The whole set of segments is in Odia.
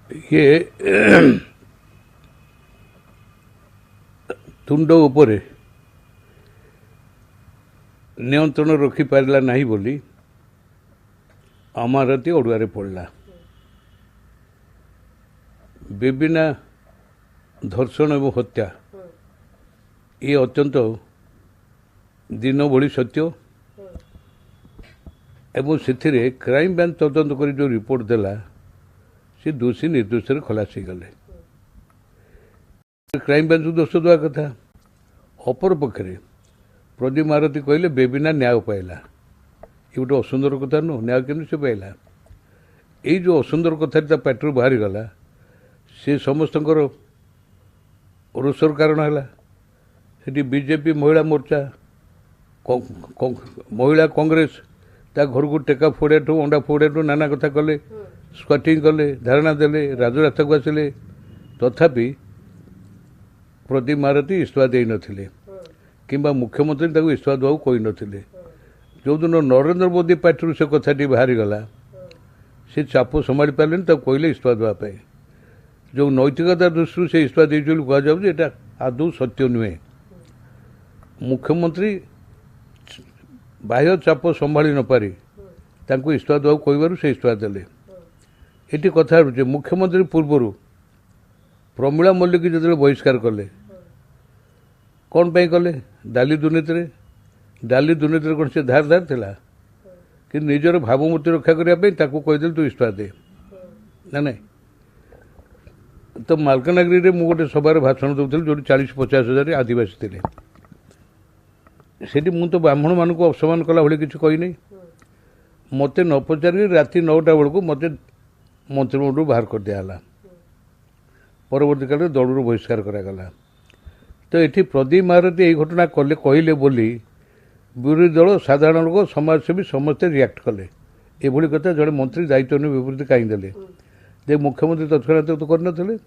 ये तुंड उपरे नियंत्रण रखिपारा ना बोली अमारती ओडुआरे पड़ला। बेबिना धर्षण एवं हत्या ये अत्यंत दिन भली सत्य एवं से क्राइम ब्रांच तदंत कर जो रिपोर्ट देला से दोषी निर्दोष खलास हो गले। क्राइम ब्रांच दोष देवा कथा। अपर पक्षे प्रदीप महारथी कहले बेबिना न्याय पाइला। ये गोटे असुंदर कथा नुह। न्याय केमती से पाइला? यही जो असुंदर कथा पेटर बाहरी गला से समस्त रोषर कारण है। बीजेपी महिला मोर्चा महिला कांग्रेस ता घर को टेका फोड़ाठू अंडा फोड़ाठू नाना कथा कले, स्क्वाटिंग कले, धारणा देले, राजरास्ता को आसिले। तथापि प्रदीप महारथी इस्तीफा दे नथिले किंबा मुख्यमंत्री ताको इस्तीफा देवा कही नथिले। जो दिन नरेंद्र मोदी पार्टी से कथाटी बाहरी गला से चाप संभाली पारे कहले इस्तीफा देवाई। जो नैतिकता दृष्टि से इस्तीफा दे कहुँ आदौ सत्य नुहे। मुख्यमंत्री बाह्य चाप संभाली नपारी इस्तीफा देवा कहू से इस्तीफा देले। ये कथा मुख्यमंत्री पूर्वर प्रमिला मल्लिक जो बहिष्कार कले कौन पाई कले? डाली दुर्नीति। डाली दुर्नीति कौन से धार धार थिला कि निजर भावमूर्ति रक्षा करने कहीदे तू इस्तीफा दे ना नहीं। तो मालकानगिरी में गोटे सभार भाषण दूसरी जो 40-50 हजार आदिवासी थे से मुझे ब्राह्मण मानक अपमान कला भाई किसी कही नहीं। मत न पचारि राति 9टा बेलू मत मंत्रिमंडल बाहर कर दिया। परवर्ती काल दलू बहिष्कार करागला। तो ये प्रदीप महारथी यही घटना कले कहले बोली विरोधी दल साधारण लोक समाजसेवी समस्ते रिएक्ट कले। ये कथा जड़े मंत्री दायित्व नहीं विवृत्ति कहीं देले जे मुख्यमंत्री तत्काल तो करन।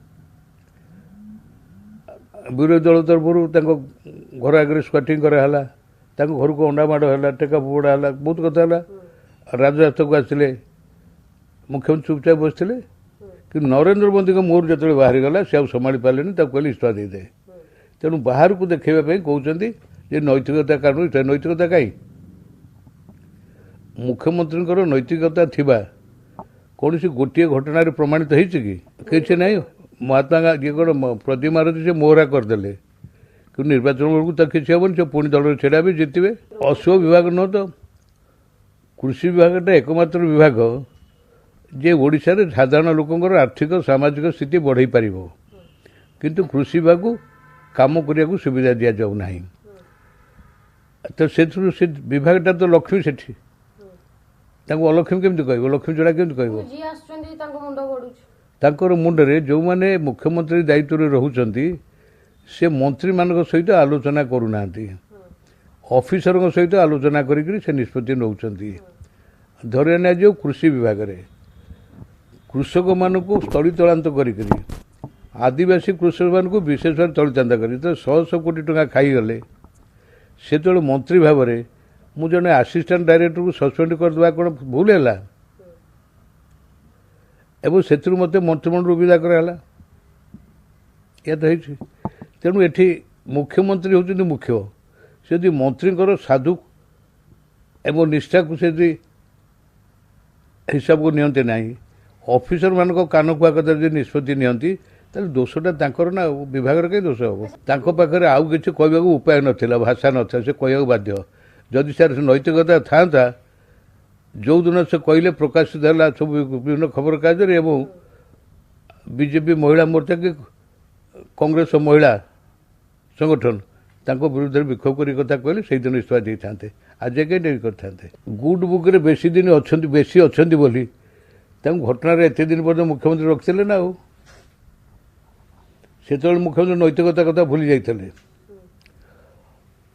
विरोधी दल तरफ घर आगे स्क्वाटिंग कराला, घर को अंडा माड़ है, टेका फोड़ा है, बहुत कथा है। राजरास्ता को आसिले मुख्यमंत्री चुपचाप बसते कि नरेंद्र मोदी को मोर जो बाहरी गला से संभाली पारे कहले इस्तीफा दे दे। तेणु बाहर को देखा कहते नैतिकता कारण नैतिकता कहीं मुख्यमंत्री नैतिकता थिबा कौन सी गोटे घटन प्रमाणित होती ना। महात्मा गांधी कौन प्रदीप महारथी से मोहरा करदे कि निर्वाचन बेलू तो किसी हेन से पुणी दल छेड़ा भी जितवे। अशुभ विभाग न तो कृषि विभागटा एकमात्र विभाग जे ओडिशा रे साधारण लोकंकर आर्थिक सामाजिक स्थिति बढ़ई पार किंतु कृषि विभाग को काम करने को सुविधा दि जाऊ ना। तो से विभागटा तो लक्ष्मी सेठी अलक्ष्मी केमती कह लक्ष्मी जोड़ा केमती कह मुंडे जो मैंने मुख्यमंत्री दायित्व रोचंती से मंत्री मान सहित आलोचना करूना ऑफिसर सहित आलोचना करी निष्पत्ति नौकरी। धरिया जो कृषि विभाग रे कृषक मान को स्थलीतलांत करी आदिवासी कृषक मान को विशेष भाव स्थलीतलांत करी तो 100 कोटी टंका खाईगले। से तो मंत्री भाव में मु जने असिस्टेंट डायरेक्टर को सस्पेंड करदे कौन भूल है एवं से मत मंत्रिमंडल विदा कराला। या तो तेणु ये मुख्यमंत्री होती मुख्य से मंत्री साधु एवं निष्ठा को से हिसाब को नियंते ना ऑफिसर मान कान कुआ कथा निष्पत्ति नियंती दोषटा ना विभाग कहीं दोष हम पाखे आउ कि कहवाक उपाय नाला भाषा नाथा से कहवाक बाध्य। जदि सार नैतिकता था जो दिन से कहले प्रकाशित है सब विभिन्न खबर कागज एवं बीजेपी महिला मोर्चा के कांग्रेस महिला संगठन विरुद्ध विक्षोभ कर कथा कहले से दिन इस्तीफा दे था। आज कहीं डेरी करते गुड बुक रे बेसी दिन बेसी अच्छा बोली घटना एत दिन पर्यटन मुख्यमंत्री रखिले ना। से मुख्यमंत्री नैतिकता कथा भूली जाते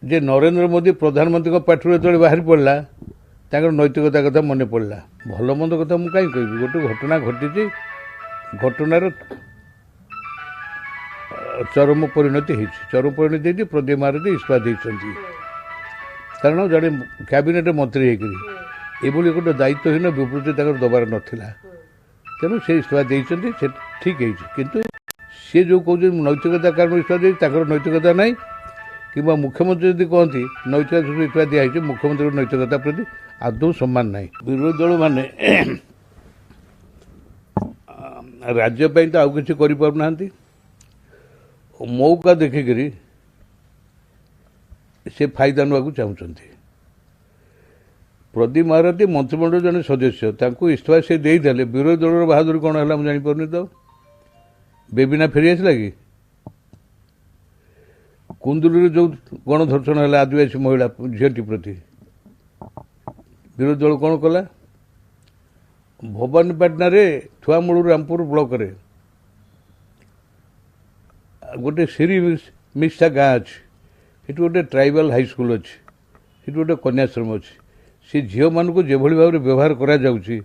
जे नरेंद्र मोदी प्रधानमंत्री पार्टी जो बाहर पड़ा नैतिकता कथा मन पड़ा। भल मंद कथा मुझे कहीं कह गोटे घटना घटी घटनार चरम परिणति चरम परिणति प्रदीप महारथी इस्तीफा देती कारण जड़े कैबिनेट मंत्री होकर गोटे दायित्वहीन विवृत्ति दबार नाला। ତେଣୁ ସେ ଇସ୍ତଫା ଦେଇଛନ୍ତି, ସେ ଠିକ୍ ହେଇଛି। କିନ୍ତୁ ସିଏ ଯେଉଁ କହୁଛନ୍ତି ନୈତିକତା କାରଣ ଇସ୍ତଫା ଦେଇଛି, ତାଙ୍କର ନୈତିକତା ନାହିଁ। କିମ୍ବା ମୁଖ୍ୟମନ୍ତ୍ରୀ ଯଦି କହନ୍ତି ନୈତିକତା ଯୋଗୁଁ ଇସ୍ତଫା ଦିଆହେଇଛି, ମୁଖ୍ୟମନ୍ତ୍ରୀଙ୍କ ନୈତିକତା ପ୍ରତି ଆଦୌ ସମ୍ମାନ ନାହିଁ। ବିରୋଧୀ ଦଳମାନେ ରାଜ୍ୟ ପାଇଁ ତ ଆଉ କିଛି କରିପାରୁନାହାନ୍ତି, ମୌକା ଦେଖିକରି ସେ ଫାଇଦା ନେବାକୁ ଚାହୁଁଛନ୍ତି। ପ୍ରଦୀପ ମହାରଥୀ ମନ୍ତ୍ରିମଣ୍ଡଳ ଜଣେ ସଦସ୍ୟ, ତାଙ୍କୁ ଇସ୍ତଫା ସେ ଦେଇଦେଲେ, ବିରୋଧୀ ଦଳର ବାହାଦୁରୀ କ'ଣ ହେଲା ମୁଁ ଜାଣିପାରୁନି। ତ ବେବିନା ଫେରି ଆସିଲା କି? କୁନ୍ଦୁଲିରେ ଯେଉଁ ଗଣଧର୍ଷଣ ହେଲା ଆଦିବାସୀ ମହିଳା ଝିଅଟି ପ୍ରତି, ବିରୋଧୀ ଦଳ କ'ଣ କଲା? ଭବାନୀପାଟଣାରେ ଥୁଆମୂଳରୁ ରାମପୁର ବ୍ଲକରେ ଗୋଟେ ସିରି ମିଶା ଗାଁ ଅଛି, ସେଠି ଗୋଟେ ଟ୍ରାଇବାଲ ହାଇସ୍କୁଲ ଅଛି, ସେଠି ଗୋଟେ କନ୍ୟାଶ୍ରମ ଅଛି। ସେ ଝିଅମାନଙ୍କୁ ଯେଭଳି ଭାବରେ ବ୍ୟବହାର କରାଯାଉଛି,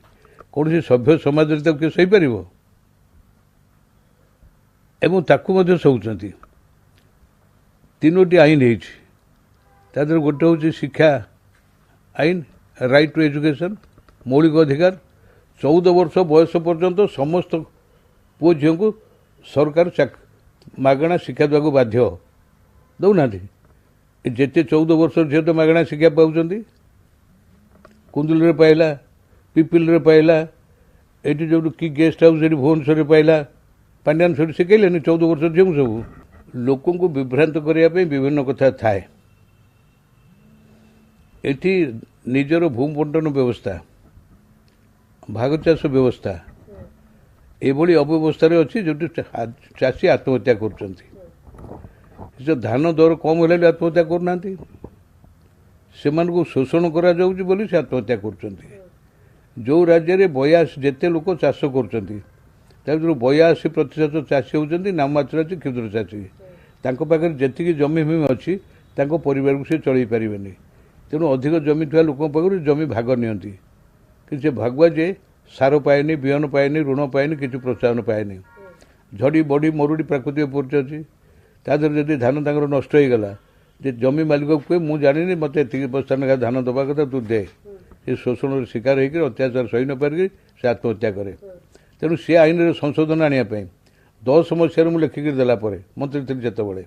କୌଣସି ସଭ୍ୟ ସମାଜରେ ତାକୁ କିଏ ସହିପାରିବ? ଏବଂ ତାକୁ ମଧ୍ୟ ସହୁଛନ୍ତି। ତିନୋଟି ଆଇନ ହେଇଛି, ତା ଦେହରେ ଗୋଟେ ହେଉଛି ଶିକ୍ଷା ଆଇନ, ରାଇଟ୍ ଟୁ ଏଜୁକେସନ୍, ମୌଳିକ ଅଧିକାର। 14 ବର୍ଷ ବୟସ ପର୍ଯ୍ୟନ୍ତ ସମସ୍ତ ପୁଅ ଝିଅଙ୍କୁ ସରକାର ମାଗଣା ଶିକ୍ଷା ଦେବାକୁ ବାଧ୍ୟ। ଦେଉନାହାନ୍ତି? ଯେତେ 14 ବର୍ଷର ଝିଅ ତ ମାଗଣା ଶିକ୍ଷା ପାଉଛନ୍ତି। କୁନ୍ଦୁଲିରେ ପାଇଲା, ପିପିଲିରେ ପାଇଲା, ଏଠି ଯେଉଁଠି କି ଗେଷ୍ଟ ହାଉସ୍ ଏଠି ଭୁବନେଶ୍ୱରରେ ପାଇଲା, ପାଣ୍ଡିଆନ ସେଠି ଶିଖେଇଲେନି 14 ବର୍ଷର ଝିଅଙ୍କୁ ସବୁ। ଲୋକଙ୍କୁ ବିଭ୍ରାନ୍ତ କରିବା ପାଇଁ ବିଭିନ୍ନ କଥା ଥାଏ। ଏଠି ନିଜର ଭୂମି ବଣ୍ଟନ ବ୍ୟବସ୍ଥା, ଭାଗ ଚାଷ ବ୍ୟବସ୍ଥା ଏଭଳି ଅବ୍ୟବସ୍ଥାରେ ଅଛି, ଯେଉଁଠି ଚାଷୀ ଆତ୍ମହତ୍ୟା କରୁଛନ୍ତି। ଧାନ ଦର କମ୍ ହେଲେ ଆତ୍ମହତ୍ୟା କରୁନାହାନ୍ତି, ସେମାନଙ୍କୁ ଶୋଷଣ କରାଯାଉଛି ବୋଲି ସେ ଆତ୍ମହତ୍ୟା କରୁଛନ୍ତି। ଯେଉଁ ରାଜ୍ୟରେ 82 ଯେତେ ଲୋକ ଚାଷ କରୁଛନ୍ତି, ତା ଭିତରୁ 82% ଚାଷୀ ହେଉଛନ୍ତି ନାମମାତ୍ରାସୀ କ୍ଷୁଦ୍ର ଚାଷୀ। ତାଙ୍କ ପାଖରେ ଯେତିକି ଜମି ଫମି ଅଛି, ତାଙ୍କ ପରିବାରକୁ ସେ ଚଳେଇ ପାରିବେନି। ତେଣୁ ଅଧିକ ଜମି ଥିବା ଲୋକଙ୍କ ପାଖରୁ ଜମି ଭାଗ ନିଅନ୍ତି, କିନ୍ତୁ ସେ ଭାଗୁଆ ଯେ ସାର ପାଏନି, ବିହନ ପାଏନି, ଋଣ ପାଏନି, କିଛି ପ୍ରୋତ୍ସାହନ ପାଏନି। ଝଡ଼ି ବଢ଼ି ମରୁଡ଼ି ପ୍ରାକୃତିକ ପରିଚୟ ଅଛି। ତା ଦେହରେ ଯଦି ଧାନ ତାଙ୍କର ନଷ୍ଟ ହେଇଗଲା, ଯେ ଜମି ମାଲିକକୁ କୁହେ ମୁଁ ଜାଣିନି ମୋତେ ଏତିକି ବସ୍ତା ଲେଖା ଧାନ ଦେବା କଥା, ତୁ ଦେ। ସେ ଶୋଷଣର ଶିକାର ହେଇକି ଅତ୍ୟାଚାର ସହି ନ ପାରିକି ସେ ଆତ୍ମହତ୍ୟା କରେ। ତେଣୁ ସେ ଆଇନରେ ସଂଶୋଧନ ଆଣିବା ପାଇଁ 10 ମସିହାରେ ମୁଁ ଲେଖିକି ଦେଲା ପରେ ମନ୍ତ୍ରୀ ଥିଲି ଯେତେବେଳେ,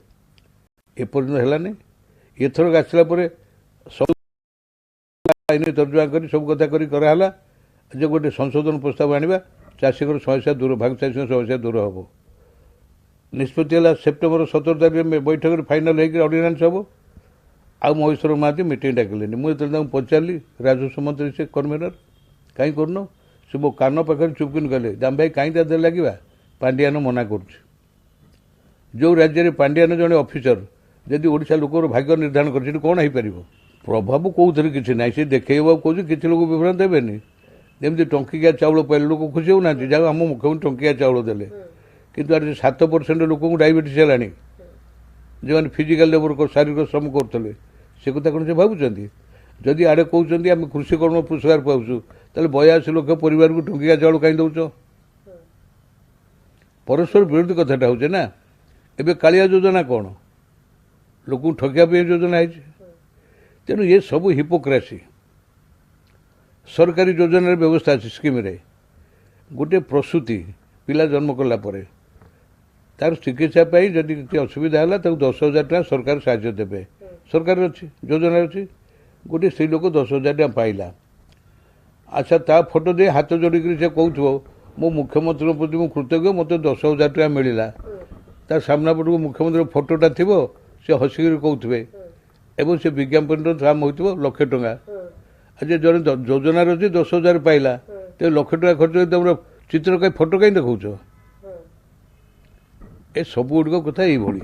ଏପର୍ଯ୍ୟନ୍ତ ହେଲାନି। ଏଥରକ ଆସିଲା ପରେ ସବୁ ଆଇନ ତର୍ଜମା କରି ସବୁ କଥା କରି କରାହେଲା ଯେ ଗୋଟେ ସଂଶୋଧନ ପ୍ରସ୍ତାବ ଆଣିବା, ଚାଷୀଙ୍କର ସମସ୍ୟା ଦୂର, ଭାଗ ଚାଷୀଙ୍କ ସମସ୍ୟା ଦୂର ହେବ। ନିଷ୍ପତ୍ତି ହେଲା ସେପ୍ଟେମ୍ବର 17 ତାରିଖରେ ବୈଠକରେ ଫାଇନାଲ ହେଇକି ଅର୍ଡ଼ିନାନ୍ସ ହେବ। ଆଉ ମହେଶ୍ୱର ମହାନ୍ତି ମିଟିଂ ଡାକିଲେନି। ମୁଁ ଯେତେବେଳେ ତାଙ୍କୁ ପଚାରିଲି, ରାଜସ୍ୱ ମନ୍ତ୍ରୀ ସେ କନଭେନର, କାହିଁ କରୁନ? ସେ ମୋ କାନ ପାଖରେ ଚୁପକିନି କଲେ, ଦାମ ଭାଇ କାହିଁ ତା ଦେହରେ ଲାଗିବା, ପାଣ୍ଡିଆନ ମନା କରୁଛି। ଯେଉଁ ରାଜ୍ୟରେ ପାଣ୍ଡିଆନ ଜଣେ ଅଫିସର ଯଦି ଓଡ଼ିଶା ଲୋକର ଭାଗ୍ୟ ନିର୍ଦ୍ଧାରଣ કરે, ସେଠି କ'ଣ ହେଇପାରିବ? ପ୍ରଭାବ କେଉଁଥିରେ କିଛି ନାହିଁ, ସେ ଦେଖେଇବାକୁ କହୁଛି, କିଛି ଲୋକ ବିଭ୍ରାନ୍ତ ହେବେନି। ଯେମିତି ଟଙ୍କିକିଆ ଚାଉଳ ପାଇଲେ ଲୋକ ଖୁସି ହେଉନାହାନ୍ତି, ଯାହା ଆମ ମୁଖ୍ୟମନ୍ତ୍ରୀ ଟଙ୍କିଆ ଚାଉଳ ଦେଲେ। କିନ୍ତୁ ଆଜି 7% ଲୋକଙ୍କୁ ଡାଇବେଟିସ୍ ହେଲାଣି, ଯେଉଁମାନେ ଫିଜିକାଲ ଲେବର ଶାରୀରିକ ଶ୍ରମ କରୁଥିଲେ। ସେ କଥା କ'ଣ ସେ ଭାବୁଛନ୍ତି? ଯଦି ଆଡ଼େ କହୁଛନ୍ତି ଆମେ କୃଷିକର୍ମ ପୁରସ୍କାର ପାଉଛୁ, ତାହେଲେ 82 ଲକ୍ଷ ପରିବାରକୁ ଟଙ୍କିଆ ଚାଉଳ କାହିଁ ଦେଉଛ? ପରସ୍ପର ବିରୋଧୀ କଥାଟା ହେଉଛି ନା। ଏବେ କାଳିଆ ଯୋଜନା କ'ଣ? ଲୋକଙ୍କୁ ଠକିବା ପାଇଁ ଯୋଜନା ହେଇଛି। ତେଣୁ ଏ ସବୁ ହିପୋକ୍ରାସି। ସରକାରୀ ଯୋଜନାର ବ୍ୟବସ୍ଥା ଅଛି, ସ୍କିମ୍ରେ ଗୋଟେ ପ୍ରସୂତି ପିଲା ଜନ୍ମ କଲା ପରେ ତାର ଚିକିତ୍ସା ପାଇଁ ଯଦି କିଛି ଅସୁବିଧା ହେଲା, ତାକୁ 10,000 ଟଙ୍କା ସରକାର ସାହାଯ୍ୟ ଦେବେ। ସରକାର ଅଛି, ଯୋଜନାରେ ଅଛି। ଗୋଟେ ସ୍ତ୍ରୀ ଲୋକ 10,000 ଟଙ୍କା ପାଇଲା। ଆଚ୍ଛା, ତା ଫଟୋ ଦେଇ ହାତ ଯୋଡ଼ିକରି ସେ କହୁଥିବ ମୋ ମୁଖ୍ୟମନ୍ତ୍ରୀଙ୍କ ପ୍ରତି ମୁଁ କୃତଜ୍ଞ, ମୋତେ 10,000 ଟଙ୍କା ମିଳିଲା। ତା ସାମ୍ନା ପଟକୁ ମୁଖ୍ୟମନ୍ତ୍ରୀଙ୍କ ଫଟୋଟା ଥିବ, ସେ ହସିକରି କହୁଥିବେ, ଏବଂ ସେ ବିଜ୍ଞାପନର ଦାମ ହୋଇଥିବ 1,00,000 ଟଙ୍କା। ଆଜି ଜଣେ ଯୋଜନାରେ ଅଛି 10,000 ପାଇଲା, ତେବେ 1,00,000 ଟଙ୍କା ଖର୍ଚ୍ଚ କରି ତମର ଚିତ୍ର କାହିଁ, ଫଟୋ କାହିଁ ଦେଖାଉଛ? ଏ ସବୁଗୁଡ଼ିକ କଥା ଏଇଭଳି।